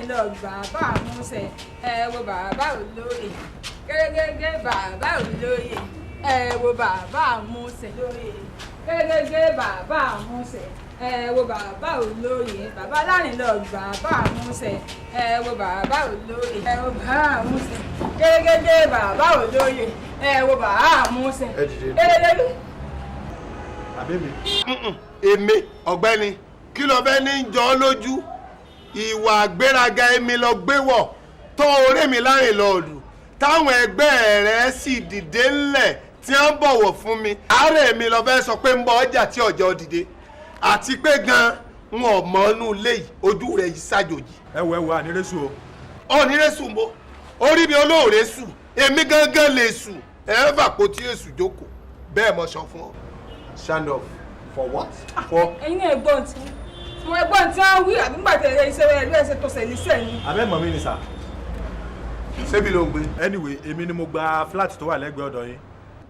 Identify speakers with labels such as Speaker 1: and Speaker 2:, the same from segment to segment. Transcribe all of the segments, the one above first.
Speaker 1: LANRINLOODU bàbá àmúṣẹ ẹ wo bàbá olóyè gẹ́gẹ́gẹ́ bàbá olóyè ẹ wo bàbá àmúṣẹ lóyè gẹ́gẹ́gẹ́ bàbá àmúṣẹ ẹ wo bàbá olóyè bàbá LANRINLOODU bàbá àmúṣẹ ẹ wo bàbá olóyè ẹ wo bàbá àmúṣẹ gẹ́gẹ́gẹ́ bàbá olóyè ẹ wo bàbá àmúṣẹ gẹ́gẹ́gẹ́.
Speaker 2: àbẹ́mi. èmi ọ̀gbẹ́ni kí ló bẹ́ ní jọ lójú ìwà àgbéraga èmi lọ gbé wọ̀ tó orí mi LANRINLOODù táwọn ẹgbẹ́ rẹ̀ sì dìde ńlẹ̀ tí wọ́n bọ̀wọ̀ fún mi àárẹ̀ mi lọ fẹ́ sọ pé ń bọ ọjà tí ọjọ́ dìde àti pé gan n ò mọ inú ilé yìí ojú rẹ̀ yìí ṣàjòjì.
Speaker 3: ẹ wo ànírésù o.
Speaker 2: ọ̀nírésù mo orí mi olóòrè sùn èmi gángan lè sùn ẹ fà kó tí èsù jókòó bẹ́ẹ̀ mo sọ fún ọ.
Speaker 3: stand up for what. for.
Speaker 1: ẹ̀yin náà ẹ̀gbọ́n tí wọ́n wí àbí nígbà tẹ̀lé iṣẹ́ rẹ̀ ló ẹsẹ̀ tó ṣẹlẹ̀ sẹ́yìn.
Speaker 3: abẹ́ mọ̀ mi ni sà.
Speaker 2: ṣébi ló ń gbé.
Speaker 3: anyway èmi ni mo gba flat tó wà lẹ́gbẹ̀ẹ́ ọ̀dọ̀ yín.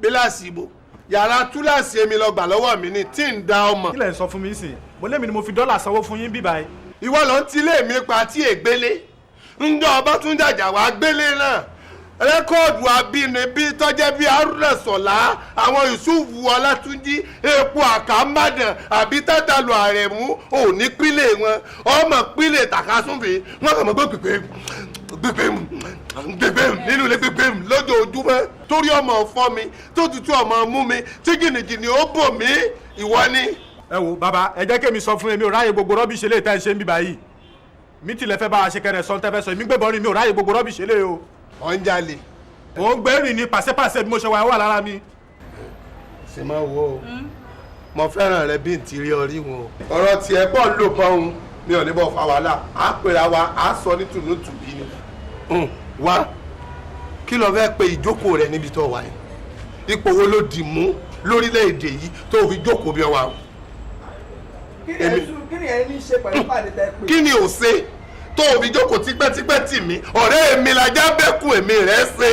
Speaker 2: bíláàsì ibo yàrá túláàsì èmi lọ gbà lọ́wọ́ mi ni tí ń da ọmọ.
Speaker 3: kí lẹ̀ ń sọ fún mi sìn mo lémi ni mo fi dọ́là sanwó fún yín bíbá yìí.
Speaker 2: ìwọ ló ń tilé mi pa tí ègbélé ń jọ ọba tún jàjà wá gbélé náà rẹ́kọ̀dù abínibí tọ́jẹ́ bíi Haruna Sọ̀lá àwọn Yusufu Ọlátúnjí epo àkàmbàdàn àbí tátàlù Àrẹ̀mú òní pílẹ̀ wọn ọmọ pílẹ̀ Tàkasúnfè wọn kàn mọ́ gbé gbẹgbẹ nínú ilé gbẹgbẹ lójoojúmọ́ torí ọmọ fọ́ mi tó tutù ọmọ mú mi tí jìnnìjìnnì ó bò mí ìwọ ni.
Speaker 3: ẹ wo bàbá ẹ jẹ́ kémi sọ fún mi ò ráyè gbogbo rọ́bìṣì lè tẹ́ ẹ ṣe ń bíbá yìí mi tilẹ̀ fẹ́ bá a ṣe kẹrẹ sọ tẹ́fẹ́ sọ èmi gbẹ́bọ̀ rin mi ò ráyè gbogbo rọ́bìṣì lè o.
Speaker 2: ọ̀ ń jalè.
Speaker 3: mò ń gbẹ́rìn ní pàṣẹpàṣẹ bí mo ṣe wà lára mi.
Speaker 2: ṣe máa wo o mo fẹ́ràn rẹ bí n ti rí ọrí wọn o. ọ̀rọ̀ tiẹ̀ pọ̀ ló pọ́n mi ò ní bọ̀ fa wàhálà á pèrà wa á sọ ní tùnútùbí ni. wá kí ló fẹ́ pe ìjókòó rẹ níbi tó wà yìí ipò wo ló dì mú lórílẹ̀‐èdè yìí tó fi jókòó bí ọwà.
Speaker 4: kí ni ẹ ní ṣe pẹ̀lú pàdé tẹ pé.
Speaker 2: kí ni ò ṣe tó fi jókòó tipẹ́tipẹ́ tì mí ọ̀rẹ́ mi lajá bẹ́kùn èmi rẹ̀ ṣe.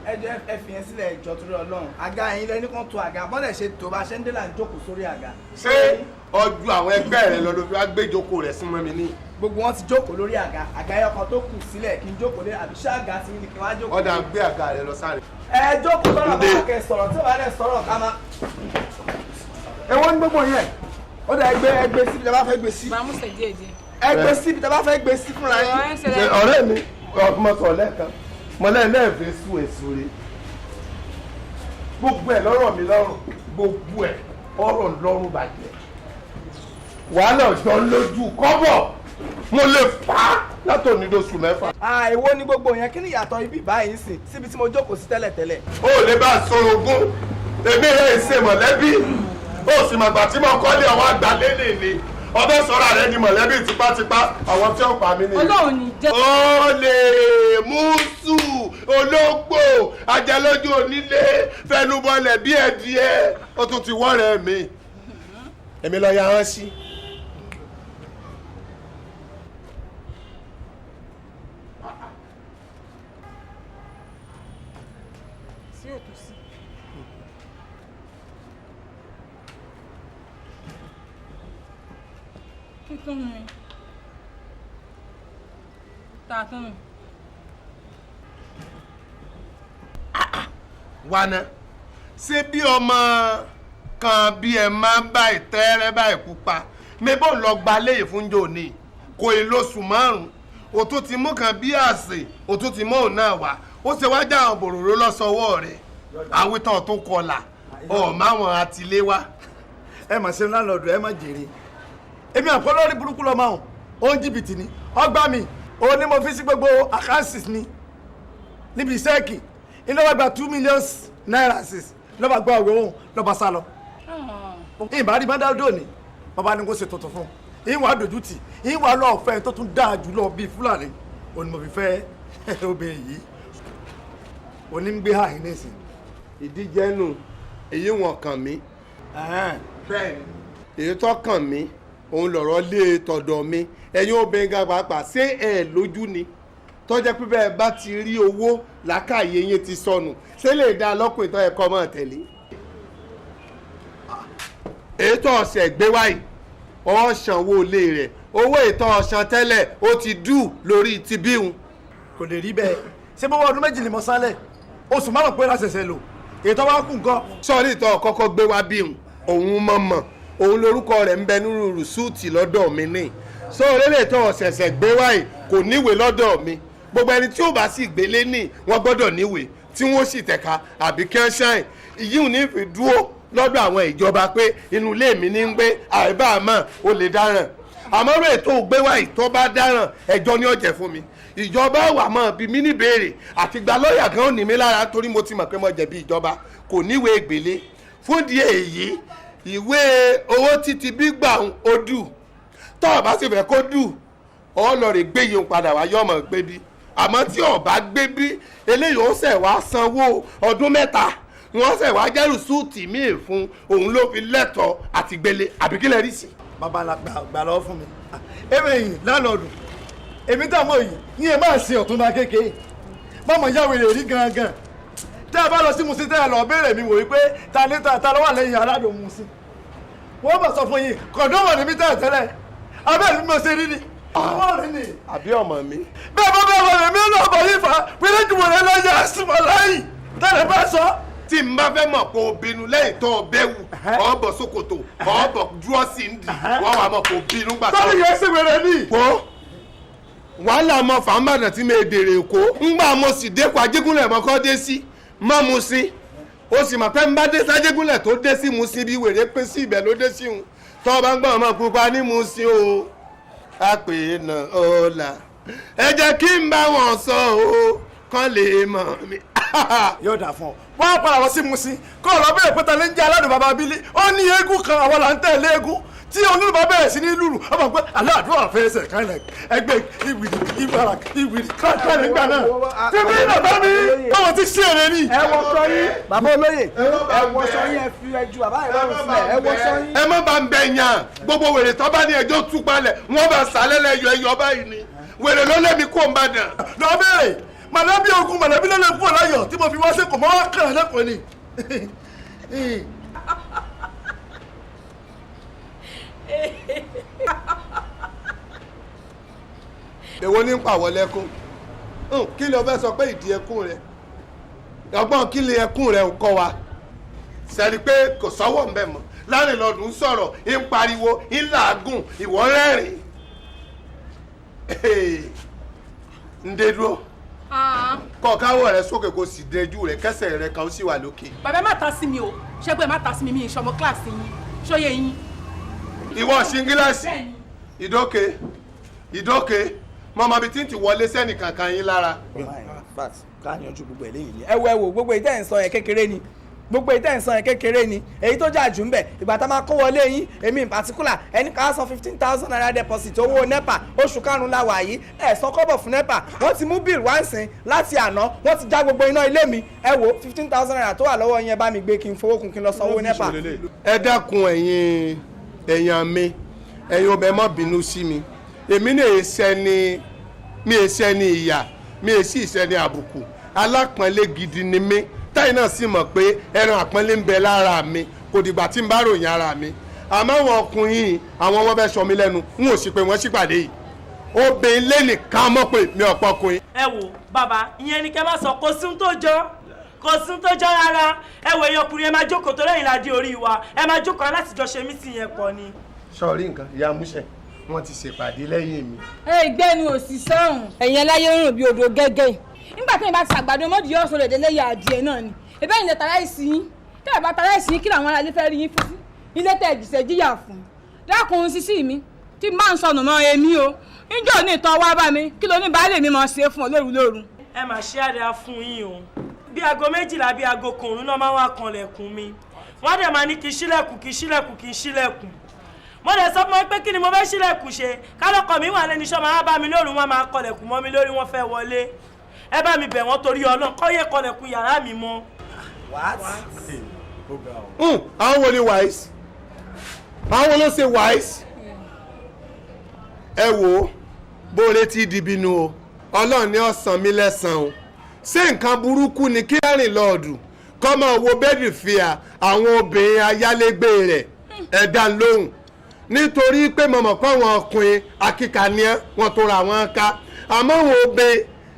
Speaker 4: ẹjọ ẹ fi yẹn sílẹ̀ ìjọ torí Ọlọ́run àga yín lẹni kan tó àga bọ́dẹ̀ ṣe tó bá ṣe ń dé là ń jókòó sórí àga.
Speaker 2: ṣé ọjọ́ àwọn ẹgbẹ́ rẹ lọ ló fi wá gbé ìjókòó rẹ̀ sí mọ́ mi ní.
Speaker 4: gbogbo wọn ti jókòó lórí àga ẹyọ kan tó kù sílẹ̀ kí n jókòó lé àbí ṣé àga ti ní kí wọ́n á jókòó.
Speaker 2: ọ̀dà gbé àga rẹ lọ sáré.
Speaker 4: ẹ jókòó sọ̀rọ̀ bá kẹ sọ̀rọ̀ tí wàá dẹ̀ sọ̀rọ̀ ká má. ẹ wọ́n ní gbogbo yẹn ó dà ẹgbẹ́ síbi tí a bá fẹ́ gbé sí.
Speaker 1: bàmúṣẹ díẹ̀díẹ̀.
Speaker 4: ẹgbẹ́ síbi tí a bá fẹ́ gbé sí fúnra yín.
Speaker 2: ọ̀rẹ́ mi ọmọ sọ lẹ́ẹ̀kan mọ̀lẹ́ lẹ́ẹ̀fẹ́ sùn èso rẹ̀ gbogbo ẹ̀ lọ́rọ̀ mi lọ́rùn gbogbo ẹ̀ ọ̀rọ̀ lọ́rùn bàjẹ́ wàhálà ọ̀jọ́ lójú kọ́bọ̀ mo lè fà á látòní lóṣù mẹ́fà.
Speaker 4: àìwo ni gbogbo yẹn kí ni ìyàtọ̀ ibi báyìí sìn síbi tí mo jókòó sí tẹ́lẹ̀tẹ́lẹ̀.
Speaker 2: ó lè bá a sọ̀rọ̀ ogún èmi rẹ̀ ṣe mọ̀lẹ́bí ó sì màgbà tí mo kọ́lé ọwọ́ àgbà lélẹ̀ ni ọbẹ̀ sọ̀rọ̀ rẹ̀ di mọ̀lẹ́bí tipátipá àwọn tí ó pa mí ni.
Speaker 1: Ọlọ́run ní jẹ́.
Speaker 2: ó lè mùsù ológbò ajẹlójú onílé fẹnubọlẹ̀ bí ẹdìẹ ó tún ti wọ́rẹ̀ mi èmi lọ ya hàn sí. Wàná ṣé bí ọmọ kan bí ẹ máa ń bá ìtẹ́rẹ́ báyìí pupa mébò lọ gba léyìí fún jòní kò ì lóṣù márùn-ún o tún ti mú kan bí àsè o tún ti mú òun náà wá ó ṣe wá já àwọn bòròró lọ́sọ̀wọ́ rẹ̀ àwítàn tó kọlà ọ̀ máwọn àtìléwá.
Speaker 4: ẹ mà ṣe láńlọ́ọ̀dù ẹ má jèrè èmi àpọ́lọ́rí burúkú lọ́mọ ọ̀hún ó ń jìbìtì ni ọgbà mi òun ni mo fi sí gbogbo àkáǹsì ni níbi ìṣẹ́ẹ̀kì iná wá gba 2 million naira sis lọ́ba gba òwe òun lọ́ba sá lọ. ìbá rí bàdàdó ni bàbá ni kò ṣe tuntun fún ìwà dojútì ìwà lọ́ọ̀fẹ́ tó tún dáa jùlọ bíi fúlàní òun ni mo fi fẹ́ obìnrin yìí òní ń gbé àyín nísìn.
Speaker 2: ìdíje nù èyí wọn kàn mí bẹ́ẹ̀ èyí tó kàn mí òun lọ̀rọ̀ lé tọ̀dọ̀ mi ẹ̀yin obìnrin gan pàápàá ṣé ẹ̀ lójú ni tọ́jẹ́ pé bẹ́ẹ̀ bá ti rí owó làákàyè yín ti sọnù ṣé lè dá lọ́kùnrin tó yẹ kọ́ mọ́ tẹ̀lé. èyí tó ọ̀sẹ̀ gbé wáyé ọ̀ṣànwó ilé rẹ̀ owó ìtàn ọ̀sán tẹ́lẹ̀ ó ti dù lórí ti bíhun.
Speaker 4: kò lè rí bẹ́ẹ̀ ṣé bọ́wọ́ ọdún méjì ni mo sálẹ̀ oṣù márùn-ún pé láṣẹṣẹ lò ètò wa kù nǹkan.
Speaker 2: sọ́ọ́rí ìtàn kọ́kọ́ gbé wá bíhun òun mọ̀mọ́ òun lórúkọ rẹ̀ ń bẹ nínú rìsúùtì lọ́dọ̀ mi ní sọ́ọ́rí lè tọ́ ọ̀sẹ̀sẹ̀ gbé wáyé kò níwèé lọ́dọ̀ mi gbogbo ẹni tí ó bá sì gbélé ní wọ́n gbọ́dọ̀ níwèé tí wọ́n sì tẹ̀ka àbí kí wọ́n ṣáìn ìyíhùn ní fi dúró lọ́dọ̀ àwọn ìjọba pé inú ilé mi ní ń gbé àìbá àmọ́ ó lè dáràn àmọ́ rẹ̀ tó gbé wáyé tó bá dáràn ẹjọ́ ní ọ̀jẹ̀ fún mi ìjọba wà mọ́ bí mi ní béèrè àti gba lọ́ọ̀yà kan ò ní mi lára torí mo ti mọ̀ pé mo jẹ̀bi ìjọba kò níwèé gbélé fún díẹ̀ èyí ìwé owó títí bí gbà ó dù tó o bá sì fẹ́ kó dù ọ lọ rè gbé yìí padà wá yọmọ gbé bí àmọ́ tí o bá gbé bí eléyìí ó ṣẹ̀ wá sanwó ọdún mẹ́ta wọ́n ṣẹ̀ wá jẹ́rù súùtì míì fún òun ló fi lẹ́tọ̀ọ́ àti gbélé àbí kílẹ̀ rí sí.
Speaker 4: bàbá la gbà lọ fún mi èmi yìí lánàádùn èmi dààmú yìí yín ẹ máa ṣe ọ̀túnba kékeré mọ̀mọ́ yàwó èrè rí gangan tẹ́ ẹ bá lọ sí Musin tẹ́ ẹ lọ béèrè mi wò wípé ta ló wà lẹ́yìn aládùn Musin wọ́n bá sọ fún yín kọ̀dọ́mọ̀ ní mi tẹ́lẹ̀ abẹ́rẹ́ mi mo ṣe rí ni ọmọ rẹ ni.
Speaker 2: àbí ọmọ mi.
Speaker 4: bẹ́ẹ̀ bá bẹ́ẹ̀ wọlé mi lọ bọ̀ yín fa pẹ̀lú ìjùmọ̀ rẹ lọ yẹ àsùnmọ̀ láyìn tẹ́lẹ̀ bá sọ.
Speaker 2: tí n bá fẹ́ mọ̀ pé o bínú lẹ́yìn tó o bẹ́ wù ọ̀ bọ̀ ṣòkòtò ọ̀ bọ̀ dúrọ́sì ń dì wọ́n wà mọ̀ kó o bínú gbà tó.
Speaker 4: sọ́ni yẹn ṣe wẹ̀rẹ̀ ni.
Speaker 2: wo wàhálà mọ fàmbàdàn tí mi dèrè èkó ńgbà mo sì dẹ́kun Ajégúnlẹ̀ mọ́kọ́ dé sí mọ́ Musin o sì mọ̀ pé ń bá dé sájégúnlẹ̀ tó dé sí Musin bí wèrè pé sí ibẹ̀ ló dé sí òun tó bá ń gbọ́ ọmọ pupa ní Musin o a pè é nà ọ́la ẹ jẹ́ kí n bá wọn sọ o kán lè mọ̀ mi.
Speaker 4: yóò dà fún ọ wọ́n á padà wá sí Musin kó o lọ bẹ̀rẹ̀ pé ta ló ń jẹ́ aládùn bàbá abílí ó ní eégún kan àwọn là ń tẹ̀lé eégún tí olúbà bẹ̀rẹ̀ sí ní lùlù ọmọ pé aláàdúrà fẹsẹ̀ kálẹ̀ ẹgbẹ́ ìwìrì ìbára ìwìrì káàkiri nígbà náà tèmi náà bá mi báwọn ti ṣe èrè ni.
Speaker 5: ẹ wọ sọ yín bàbá olóyè ẹ wọ sọ yín ẹ fi ẹjú bàbá ẹ lọrùn sílẹ̀ ẹ wọ sọ yín.
Speaker 2: ẹ má bá ń bẹ yàn gbogbo wèrè tó bá ní ẹjọ́ tú palẹ̀ wọ́n bá sàlẹ̀ ẹyọ báyìí ni wèrè ló lẹ́mi kó ń bá dàn.
Speaker 4: lọ bẹ́ẹ̀ mọ̀lẹ́bí ogun mọ̀lẹ́bí ló lè fún ọ láyọ̀ tí mo fi wá sí kò mọ́ wá kàn án lẹ́kọ̀ọ́ ni.
Speaker 2: èwo ní ń pàwọ́ lẹ́kún kí ló fẹ́ sọ pé ìdí ẹkún rẹ ọgbọ́n kí lè ẹkún rẹ ń kọ́ wa sẹ́ni pé kò sọ́wọ́ ń bẹ̀ mọ́ Lárìnlọ́dù ń sọ̀rọ̀ ń pariwo ń làágùn ìwọ rẹ́rìn ń dé dúró kọ́ káwọ́ rẹ sókè kó sì dẹjú rẹ kẹsẹ̀ rẹ kan ó sì wà lókè.
Speaker 6: bàbá má ta sí mi o ṣé pé má ta sí mi mi ìṣọmọ kíláàsì yín ṣóyè yín.
Speaker 2: ìwọ ṣingíláàsì ìdókè mọ̀mọ́ bíi tí ń ti wọlé sẹ́nì kankan yín lára.
Speaker 5: káàyànjú gbogbo eléyìí ni ẹ wo gbogbo ìtẹ́ ìsọ yẹn kékeré ni gbogbo ìtẹ́ ìsọ yẹn kékeré ni èyí tó jà jù ń bẹ̀ ìgbà tá a máa kó wọlé yín èmi in particular ẹni ká san 15,000 naira deposit owó nepa oṣù karùn-ún la wà yìí ẹ san kọ́bọ̀ fún nepa wọ́n ti mú bill wá ń sìn láti àná wọ́n ti já gbogbo iná ilé mi ẹ wo 15,000 naira tó wà lọ́wọ́ yẹn bá mi gbé kí n fowó kun kí n lọ san owó nepa.
Speaker 2: ẹ dákun ẹ̀yin èèyàn ẹ̀yin ọbẹ̀ má bínú sí mi èmi náà mi èsẹ́ ni ìyà mi èsì ìṣẹ́ ni àbùkù alápọ̀nlé gidi ni mí táyì náà sì mọ̀ pé ẹran àpọ́nlé ń bẹ lára mi kò dìgbà tí n bá ròyìn ara mi àmọ́ àwọn ọkùnrin àwọn wọn fẹ́ sọ mí lẹ́nu n ò sì pé wọ́n sípàdé yìí obìnrin lẹ́nìkan mọ̀ pé mi ò pọkùnrin.
Speaker 7: ẹ wo bàbá ìyẹn ni kẹ́ máa sọ kò sún tó jọ rárá ẹ wo èèyàn ọkùnrin ẹ máa jókòó tó lẹ́yìn ládé orí wa ẹ máa jókòó láti jọ ṣe mítì yẹn pọ̀ ni.
Speaker 2: sọ̀rí nǹkan ìyá múṣẹ́ wọ́n ti ṣèpàdé lẹ́yìn mi.
Speaker 1: ìgbẹ́nu òṣìṣẹ́ ọ̀hún ẹ̀yìn ẹláyé ń rùn bí odò gẹ́gẹ́ nígbà tí ìbá ti ṣàgbàdo mọ́dì yóò sọ lèdè lẹ́yìn adìẹ náà ni ẹ̀bẹ́ ìlẹ̀ tara ìsìn yín tẹ́ ẹ̀ bá tara ìsìn yín kí làwọn aráalé fẹ́ rí yín fún sí ilé tẹ́ ẹ̀jìṣẹ́ jíyà fún dákun sísí mi tí n bá ń sọnù mọ́ èmi o níjọ́ ní ìtọ́ wá bá mi kí ló ní baálé mi máa ṣe fún ọ lóru.
Speaker 7: ẹ mà ṣe àdá fún yín o bí aago 12 bí aago kòrún náà máa wá kanlẹ̀kùn mi wọ́n dẹ̀ máa ní kí ṣílẹ̀kùn mo lè sọ fún wọn pé kí ni mo fẹ́ ṣílẹ̀kùn ṣe kálọ́kọ̀ mi wà lẹ́nu iṣẹ́ máa bá mi lóru wọn máa kọlẹ̀kùn mọ́ mi lórí wọn fẹ́ wọlé ẹ bá mi bẹ̀ wọ́n torí Ọlọ́run kọ́ yẹ kọlẹ̀kùn yàrá mi mọ́.
Speaker 2: àwọn wo ni wise àwọn wo ló ṣe wise ẹ wo bóore ti dìbìnú o Ọlọ́run ní ọ̀sán mi lẹ́sàn-án o ṣé nǹkan burúkú ni kí Lárìnlọ́ọ̀dù kọ́ máa wo bẹ́ẹ̀dì fìyà àwọn obìnrin ayálégbé rẹ̀ ẹ dá lóhùn nítorí pé mo mọ̀ pé àwọn ọkùnrin akíkanìyàn wọn tó ra wọn ká àmọ́ wọn ò bẹ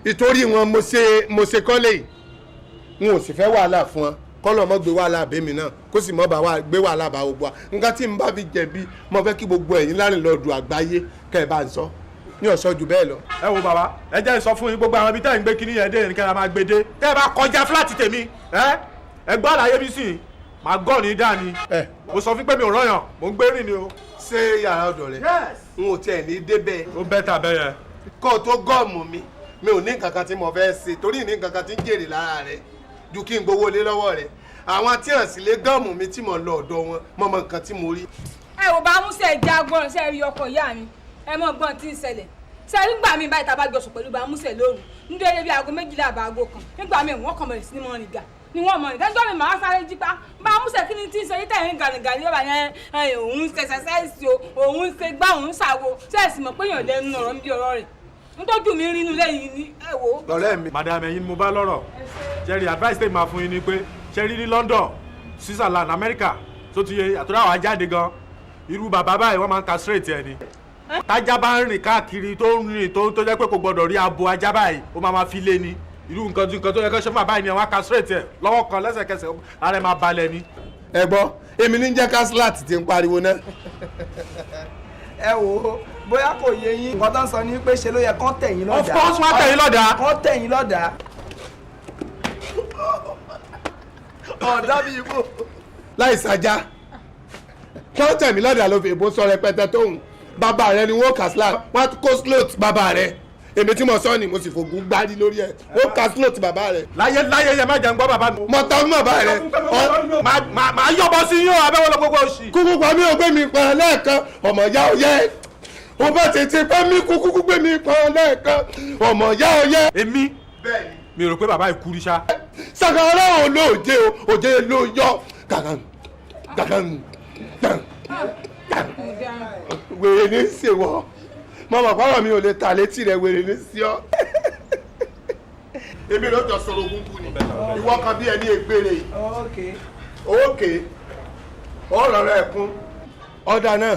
Speaker 2: ìtorí wọn mo ṣe kọ́lé yìí wọn ò sì fẹ́ wàhálà fún wọn kọ́lọ̀ mọ́ gbé wàhálà bẹ́mi náà kó sì mọ́ bá wa gbé wàhálà bá gbogbo wa nǹkan tí n bá fi jẹ̀bi mo fẹ́ kí gbogbo ẹ̀yin LANRINLOODU àgbáyé kẹ́ ẹ bá ń sọ ní ọ̀sọ́ jù bẹ́ẹ̀ lọ.
Speaker 3: ẹ wo bàbá ẹ jẹ́ sọ fún yín gbogbo àwọn ibi tẹ́ ẹ̀ ń gbé kíní yẹn dé nìkan máa gbé dé tẹ́ ẹ bá kọjá fúláàtì tèmi ẹ gbọ́ àlàyé mi sí i màá gọ́ ní dání mo sọ fún pé mi ò rọyàn mo ń gbé rìn ni o.
Speaker 2: ṣé yàrá ọ̀dọ̀ rẹ̀ n ò tiẹ̀ ní débẹ̀.
Speaker 3: ó bẹ́ tà bẹ́yẹ.
Speaker 2: kó o tó gọ́ọ̀mù mi ò ní nǹkan kan tí mo fẹ́ ṣe torí ní nǹkan kan tí ń jèrè lára rẹ̀ ju kí n gbowó lé lọ́wọ́ rẹ̀ àwọn tí hàn sí lé gọ́ọ̀mù mi tí mo lọ ọ̀dọ̀ wọn mọ mọ nǹkan tí mo rí.
Speaker 1: ẹ ò bá músẹ̀ jẹ́ agbọ́n ṣe rí ọkọ̀ ìyá mi ẹ mọ̀ gbọ́n tí ń ṣẹlẹ̀ ṣe nígbà míì báyìí tá a bá jọsùn pẹ̀lú bá músẹ̀ lóru nítorí bí aago 12 àbá aago kan nígbà míì wọ́n kàn mọ̀ sí ní mọ́ nìgà ni wọ́n mọ̀ nìgà níjọ́ mi màá sáré jí pa bá músẹ̀ kí ni tí ń ṣe yíta ìrìn gànìgànì yóò bá yẹn òun ṣe ṣẹṣẹ́sì o òun ṣe gbá òun ṣàwo ṣẹ́ẹ̀sì mọ̀ pé èèyàn lẹ́nu ọ̀rọ̀ ń bí ọ̀rọ̀ rẹ̀ nítọ́jú mi rí inú lẹ́yìn ní ẹ̀wò.
Speaker 2: lọ́rẹ́ mi.
Speaker 3: madam ẹ̀yin mo bá lọ́rọ̀ jerry advice tẹ́ máa fún yín ni pé jerry ní London Switzerland America tó ti yẹ àtúrà àwọn ajáde gan irú bàbá báyìí wọ́n máa ń castrate ẹ̀ ni tájá bá ń rìn káàkiri tó ń rìn tó jẹ́ pé kò gbọ́dọ̀ rí abo ajá báyìí ó máa fi lé ni irú nǹkan tó yẹ kó ṣe fún bàbá yìí ni wọ́n á castrate ẹ̀ lọ́wọ́ kan lẹ́sẹ̀kẹsẹ̀ ara ẹ̀ máa balẹ̀ ni.
Speaker 2: ẹ gbọ́ èmi ní jẹ́ kásíláàtì ti ń pariwo náà.
Speaker 5: ẹ wo bóyá kò yé yín nǹkan tó ń sọ ni pé ṣe ló yẹ kán tẹ̀yìn lọ́dà.
Speaker 3: of course wọ́n á tẹ̀yìn lọ́dà.
Speaker 5: kán tẹ̀yìn lọ́dà. ọ̀dà bíi ibò.
Speaker 2: láì sájà kí wọ́n tẹ̀mí lọ́dà ló fi èbó sọ rẹpẹtẹ tóun bàbá rẹ ni wọ́n kà sílá wọ́n kó slot bàbá rẹ èmi tí mo sọ ni mo sì fògùn gbárí lórí ẹ ó kà slot bàbá rẹ.
Speaker 3: láyé yẹ má jẹun gbọ́ bàbá mi.
Speaker 2: mo tọ́ mọ̀ bàbá rẹ.
Speaker 3: màá yọ̀bọ sí yín o abẹ́wọ́ lọ gbogbo òsì.
Speaker 2: kúkú pa mí ò gbé mi pa lẹ́ẹ̀kan ọmọ ya ò yẹ o bá tètè pẹ́ mi kúkú gbé mi pa lẹ́ẹ̀kan ọmọ ya ò yẹ.
Speaker 3: èmi mi rò pé bàbá yìí kú rí sá.
Speaker 2: sàkàrà ò lóòjé o òjé ló yọ gàgàn gàgàn gàgàn wèrè ní í ṣe wọ mọ̀mọ́ pàrọ̀ mi ò lè ta létí rẹ̀ wèrè ní sí ọ́. èmi ló jọ sọ̀rọ̀ ogun kù ni ìwọ kan bí ẹni ègbére òkè ọ̀rọ̀ rẹ̀ kún ọ̀dà náà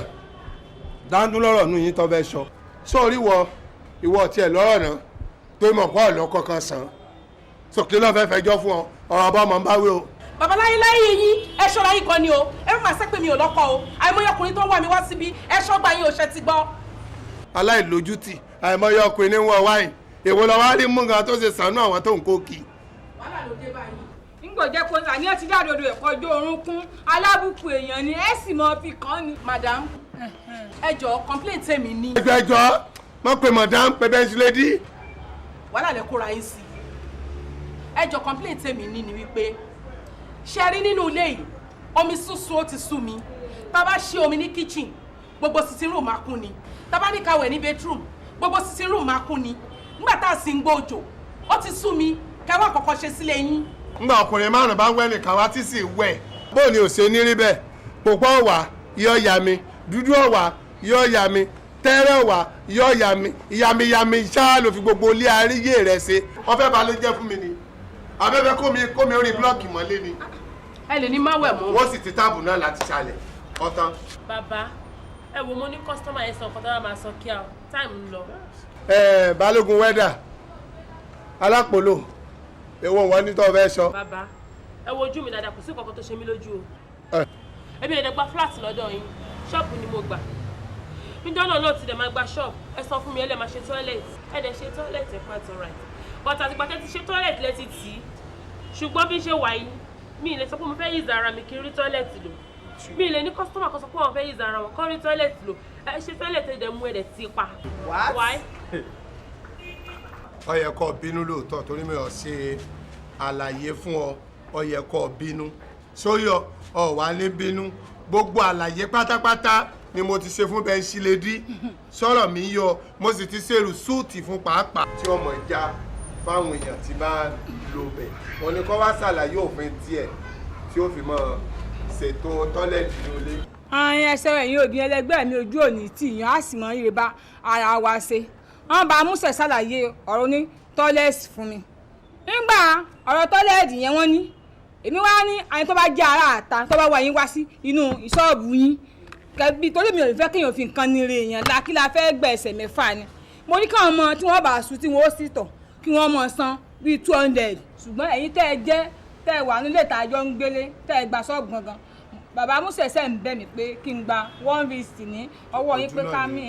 Speaker 2: dáńdún lọ́rọ̀ nù yín tó fẹ́ sọ sórí ìwọ tiẹ̀ lọ́rọ̀ náà pé mọ̀ pọ̀ lọ́kọ̀ kan sàn sókè lọ́ọ́ fẹ́ fẹjọ́ fún ọ ọ̀rọ̀ ọba ọmọ bá wí o.
Speaker 6: babaláyé láyé yín ẹ ṣọ́ra yín gan ni o ẹ fún àṣẹ pé mi ò lọ́kọ o àìmọye ọkùnrin tó ń wá mi wá síbi ẹ ṣọ́gbà yín ò ṣe ti gbọ́.
Speaker 2: aláìlójútì àìmọye ọkùnrin ní wọn wáyé èwo lọ wá rí mú nǹkan tó ṣe sànú àwọn tó ń kó kì.
Speaker 1: wàhálà ló dé báyìí. nígbò jẹ́ pé àníyàn ti jáde odò ẹ̀kọ́ ojú oorun kún alábùkù èèyàn ni ẹ sì mọ fi kàn ni.
Speaker 6: madam ẹ jọ̀ọ́ complaint tèmi ní.
Speaker 2: ẹjọ́ mọ̀ pé madam pẹ̀bẹ́ ṣílẹ̀dí.
Speaker 6: wàhálà lè kóra yín sí ẹ jọ̀ọ́ complaint tèmi ní ni wípé ṣe rí nínú ilé yìí omi sísun ó ti sú mi tá a bá ṣe omi ní kitchen gbogbo sitting room máa kún ni tá a bá ní ká wẹ̀ ní bedroom gbogbo sitting room máa kún ni nígbà tá a sì ń gbòòjò ó ti sú mi kẹwàá kọ̀ọ̀kan ṣe sílé yín.
Speaker 2: nígbà ọkùnrin márùn bá ń wẹ́ nìkan wá tí sì wẹ̀ bóun ni ò ṣe ní rí bẹ́ẹ̀ pòpọ̀ ọ̀wà yọ ya mi dúdú ọ̀wà yọ ya mi tẹ́rẹ̀ ọ̀wà yọ ya mi ìyàmìyàmì ṣáà ló fi gbogbo ilé àríyé rẹ̀ ṣe ọfẹ́ balẹ̀ jẹ́ fún mi ni abẹ́fẹ́ kó mi orí blọ́ọ̀kì mọ́lé ni.
Speaker 6: ẹ lè ní má wẹ̀ mọ́.
Speaker 2: wọ́n sì ti táàbù náà láti ṣàlẹ̀ ọ̀tán.
Speaker 7: bàbá ẹ wo mo ní kọ́sítọ́mà yẹn sọ nǹkan tó bá máa sọ kíá o táìmù ń lọ.
Speaker 2: balógun wẹ́dà alápòlò èwo wọn ní tó fẹ́ sọ.
Speaker 7: bàbá ẹ wo ojú mi dáadáa kò sí nǹkan tó ṣe mí lójú o. èmi ò dẹ̀ gba fúláàtì lọ́dọ̀ yín ṣọ́ọ̀bù ni mo gbà níjọ́ náà náà ti dẹ̀ máa gba ṣọ́ọ̀bù ẹ sọ fún mi ẹ lè máa ṣe tọ́ílẹ̀tì ẹ dẹ̀ ṣe tọ́ílẹ̀tì ẹ̀ pàtó right but àtìgbà tẹ́ ti ṣe tọ́ílẹ̀tì lẹ́ti tì í ṣùgbọ́n bí ṣe wà yìí mi ì lè sọ pé mo fẹ́ yí ìzara mi kí n rí tọ́ílẹ̀tì lò mi ì lè ní kọ́sítọ́mà kan sọ pé wọ́n fẹ́ yí ìzara wọn kọ́ rí tọ́ílẹ̀tì lò ẹ ṣe tọ́ílẹ̀tì ẹ̀dẹ̀ mú ẹ̀dẹ̀ ti pa. why?
Speaker 2: ó yẹ kó bínú lóòótọ́ torí mi ò ṣe àlàyé fún ọ ó yẹ kó bínú sóyọ ọ wà ní bínú gbogbo àlàyé pátápátá ni mo ti ṣe fún bẹ́ńsílédì sọ̀rọ̀ mi yọ mo sì ti ṣèrú súùtì fún pàápàá tí ọmọ ìjà fáwọn èèyàn tí bá lò bẹ̀ wọ́n ní kó wá ṣàlàyé òfin tiẹ̀ tí ó fi mọ́ ṣètò tọ́lẹ̀tì nílé.
Speaker 1: àyìn ẹsẹ̀ ẹ̀yìn òbí ẹlẹgbẹ́ mi ojú òní tí ìyàn á sì mọ ire bá ara wa ṣe wọ́n bá múṣẹ̀ ṣàlàyé ọ̀rọ̀ ní tọ́lẹ̀tì fún mi nígbà ọ̀rọ̀ tọ́lẹ̀tì yẹn wọ́n ní èmi wá ní àyìn tó bá jẹ́ ara àta tó bá wà yín wá sí inú ìṣọ́ọ̀bù yín kẹbi torí mi ò fẹ́ kéèyàn fi nǹkan ní ire èèyàn la kí la fẹ́ gbẹ ẹsẹ̀ mẹ́fà ni mo ní káwọn ọmọ tí wọ́n bá sùn tí wọ́n ó sì tọ̀ kí wọ́n mọ̀ san bíi 200 ṣùgbọ́n ẹ̀yin tẹ́ ẹ jẹ́ tẹ́ ẹ wà nílé ìtajọ́ ń gbélé tẹ́ ẹ gba ṣọ́ọ̀bù gangan bàbá Músẹ̀sẹ̀ ń bẹ̀ mí pé kí n gba 150 ní ọwọ́ yín pé ká mi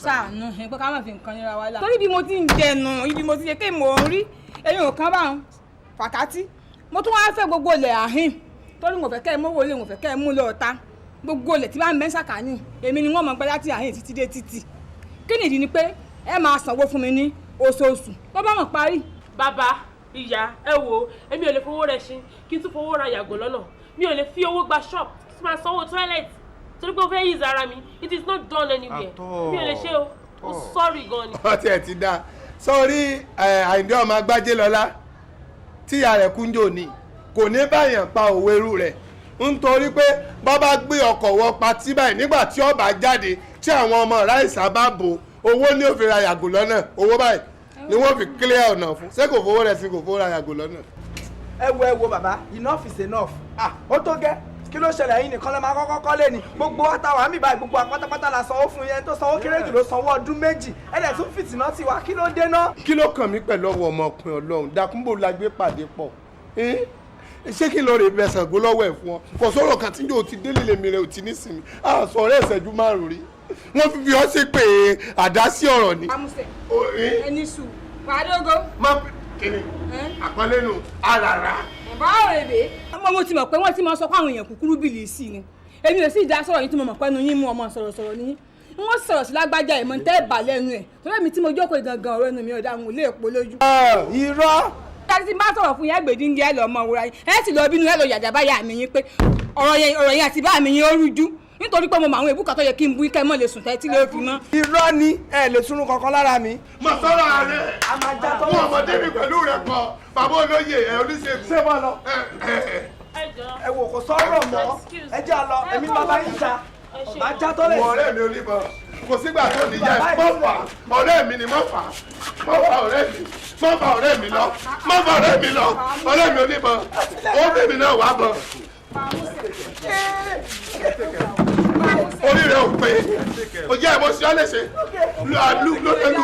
Speaker 1: ṣàánú pé ká má fi nǹkan nira wa la. torí bí mo ti ń jẹnu ibi mo ti ṣe kí mo rí ẹ̀yin ò kán bá wọn fàkátì mo tún wáá fẹ́ gbogbo ilẹ̀ àhín torí mo fẹ́ kẹ́ ẹ mówó lé mo fẹ́ kẹ́ ẹ mú lọ ta gbogbo ilẹ̀ tí bá ń bẹ́ sàkání èmi ni wọ́n mọ̀ pé láti àhín títí dé títì kí nìdí ni pé ẹ máa sanwó fún mi ní oṣooṣù tó bá mọ̀ parí.
Speaker 6: bàbá ìyá ẹ wo èmi ò lè fowó rẹ ṣin kí n tún fowó ra yàgò lọ́nà mi ò lè fi owó gba shop tí máa sanwó toilet torí pé ó fẹ́ yí ìzara mi it is not done anywhere mi ò lè ṣe o ó sorry gan ni.
Speaker 2: ọtí ẹ ti dáa sọrí Àyìndé ọmọ Agbájé lọ́lá tíya rẹ̀ kúnjò ní kò ní báyàn pa òwe irú rẹ̀ nítorí pé bàbá gbé ọkọ̀ wọ patí báyìí nígbà tí ó bá jáde tí àwọn ọmọ ráìsà bá bò owó ní ó fi ra yàgò lọ́nà owó báyìí ni wọ́n fi clear ọ̀nà fún ṣé kò fowó rẹ̀ sí kò fowó ra yàgò lọ́nà.
Speaker 5: ẹ wo bàbá enough is enough ó tó gẹ́ kí ló ṣẹlẹ̀ yín nìkan lè máa kọ́kọ́ kọ́lé ni gbogbo àtàwọn àmì báyìí gbogbo pátápátá la sanwó fún yẹn tó sanwó kéré jù ló sanwó ọdún méjì ẹ̀dẹ̀ tún fìtìná ti wá kí ló dé náà.
Speaker 2: kí ló kàn mí pẹ̀lú ọwọ́ ọmọkùnrin Ọlọ́run dákúnbò la gbé pàdé pọ̀ ṣé kí n lọ rè bẹ̀sẹ̀ gbó lọ́wọ́ ẹ̀ fún ọ kò sọ̀rọ̀ kan tí yóò ti délé lèmi rẹ̀ ò ti ní sinmi àṣọ ọ̀rẹ́ ìṣẹ́jú márùn-ún rí wọ́n fi ọ́ ṣe pé àdásí ọ̀rọ̀ ni.
Speaker 1: amúṣe ẹni sùn pàdógó.
Speaker 2: má kíni àpọ́nlé nu àràrà.
Speaker 1: bàbá òrèlè. mo ti mọ̀ pé wọ́n ti máa sọ pé àwọn èèyàn kúkúrú bìlì sí ni èmi ò sì dá sọ̀rọ̀ yìí tí mo mọ̀ pé ẹnu yín mú ọmọ sọ̀rọ̀ ní wọ́n sọ̀rọ̀ sí lágbájá ìmọ̀ tẹ́ bà lẹ́nu ẹ̀ torí èmi tí mo jókòó gangan ọ̀rọ̀ ẹnu mi ò dá àwọn olè èpo lójú.
Speaker 5: irọ́.
Speaker 1: kájí tí n bá sọ̀rọ̀ fún yẹn gbèdí ń jẹ́ lọ́mọ wúra yín ẹ sì lọ bínú ẹ lọ yàjà báyà mi yín pé ọ̀rọ̀ yẹn àti bá mi yín ó rújú nítorí pé mo mọ àwọn èbúkà tó yẹ kí n bú ikẹ́ mọ́ lè sùn tẹ́tí ló fi mọ́.
Speaker 5: irọ́ ni ẹ lè túnú kankan lára mi.
Speaker 2: mo sọ̀rọ̀ rẹ̀ wọ́n ọmọdé mi pẹ̀lú rẹ̀ pọ̀ bàbá olóye ẹ̀ oníṣègùn.
Speaker 5: ṣé wọ́n lọ. ẹ wò kò sọ̀rọ̀ mọ́ ẹ jẹ́ àlọ́ èmi bàbá yìí ta ọ̀bá já tọ́lẹ̀.
Speaker 2: wọ ọ̀rẹ́ mi oníbọn kò sígbà tó níjà ẹ̀ mọ́ fà ọ̀rẹ́ mi ni mọ́ fà ọ̀rẹ́ mi mọ́ fà ọ̀rẹ́ mi lọ mọ́ fà ọ̀rẹ́ mi lọ ọ̀rẹ́ mi oníbọn ó bèbí náà wà bọ̀. orí rẹ̀ ò pé o jẹ́ ìmọ̀ sí ọ́ lè ṣe ló